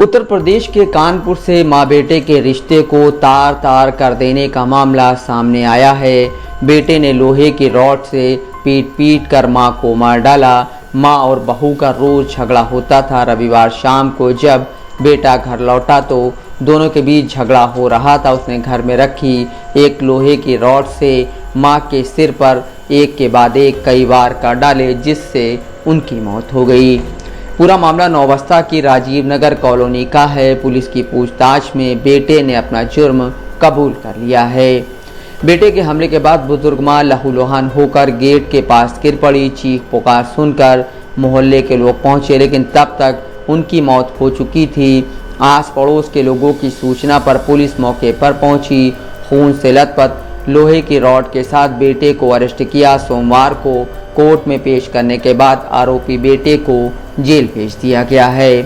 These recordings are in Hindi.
उत्तर प्रदेश के कानपुर से मां बेटे के रिश्ते को तार तार कर देने का मामला सामने आया है। बेटे ने लोहे की रॉड से पीट पीट कर मां को मार डाला। मां और बहू का रोज झगड़ा होता था। रविवार शाम को जब बेटा घर लौटा तो दोनों के बीच झगड़ा हो रहा था। उसने घर में रखी एक लोहे की रॉड से मां के सिर पर एक के बाद एक कई बार काट डाले, जिससे उनकी मौत हो गई। पूरा मामला नौबस्ता की राजीव नगर कॉलोनी का है। पुलिस की पूछताछ में बेटे ने अपना जुर्म कबूल कर लिया है। बेटे के हमले के बाद बुजुर्ग मां लहूलुहान होकर गेट के पास गिर पड़ी। चीख पुकार सुनकर मोहल्ले के लोग पहुंचे, लेकिन तब तक उनकी मौत हो चुकी थी। आस पड़ोस के लोगों की सूचना पर पुलिस मौके पर पहुंची। खून से लथपथ लोहे की रॉड के साथ बेटे को अरेस्ट किया। सोमवार को कोर्ट में पेश करने के बाद आरोपी बेटे को जेल भेज दिया गया है।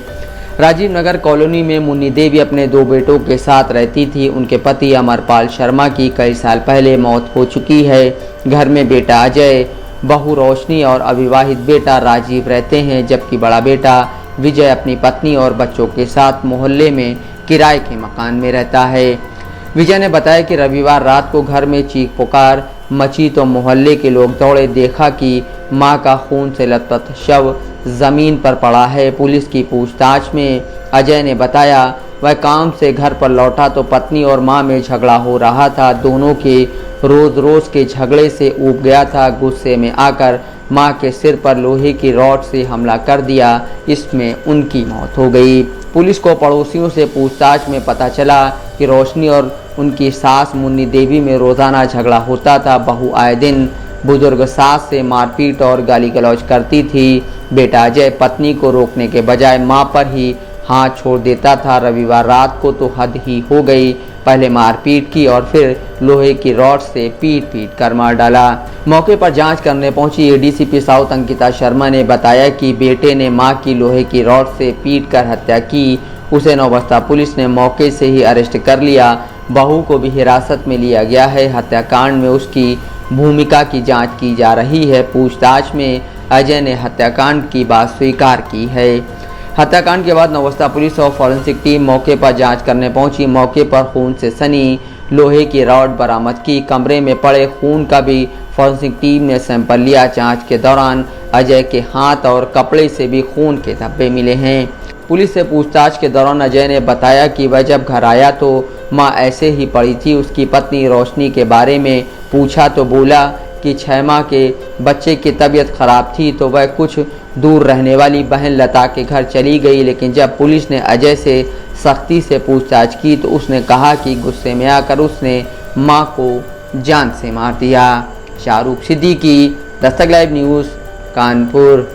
राजीव नगर कॉलोनी में मुन्नी देवी अपने 2 बेटों के साथ रहती थी। उनके पति अमरपाल शर्मा की कई साल पहले मौत हो चुकी है। घर में बेटा अजय, बहू रोशनी और अविवाहित बेटा राजीव रहते हैं, जबकि बड़ा बेटा विजय अपनी पत्नी और बच्चों के साथ मोहल्ले में किराए के मकान में रहता है। विजय ने बताया कि रविवार रात को घर में चीख पुकार मची तो मोहल्ले के लोग दौड़े, देखा कि मां का खून से लथपथ शव जमीन पर पड़ा है। पुलिस की पूछताछ में अजय ने बताया वह काम से घर पर लौटा तो पत्नी और मां में झगड़ा हो रहा था। दोनों के रोज रोज के झगड़े से ऊब गया था। गुस्से में आकर मां के सिर पर लोहे की रॉड से हमला कर दिया। इसमें उनकी मौत हो गई। पुलिस को पड़ोसियों से पूछताछ में पता चला कि रोशनी और उनकी सास मुन्नी देवी में रोज़ाना झगड़ा होता था। बहू आए दिन बुजुर्ग सास से मारपीट और गाली गलौज करती थी। बेटा अजय पत्नी को रोकने के बजाय मां पर ही हाथ छोड़ देता था। रविवार रात को तो हद ही हो गई। पहले मारपीट की और फिर लोहे की रॉड से पीट पीट कर मार डाला। मौके पर जांच करने पहुंची एडीसीपी साउथ अंकिता शर्मा ने बताया कि बेटे ने मां की लोहे की रॉड से पीट कर हत्या की। उसे नौबस्ता पुलिस ने मौके से ही अरेस्ट कर लिया। बहू को भी हिरासत में लिया गया है। हत्याकांड में उसकी भूमिका की जांच की जा रही है। पूछताछ में अजय ने हत्याकांड की बात स्वीकार की है। हत्याकांड के बाद नौबस्ता पुलिस और फॉरेंसिक टीम मौके पर जांच करने पहुंची। मौके पर खून से सनी लोहे की रॉड बरामद की। कमरे में पड़े खून का भी फॉरेंसिक टीम ने सैंपल लिया। जांच के दौरान अजय के हाथ और कपड़े से भी खून के धब्बे मिले हैं। पुलिस से पूछताछ के दौरान अजय ने बताया कि वह जब घर आया तो मां ऐसे ही पड़ी थी। उसकी पत्नी रोशनी के बारे में पूछा तो बोला कि 6 माह के बच्चे की तबीयत खराब थी तो वह कुछ दूर रहने वाली बहन लता के घर चली गई। लेकिन जब पुलिस ने अजय से सख्ती से पूछताछ की तो उसने कहा कि गुस्से में आकर उसने मां को जान से मार दिया। Shahrukh Siddiqui, Dastak live news, Kanpur.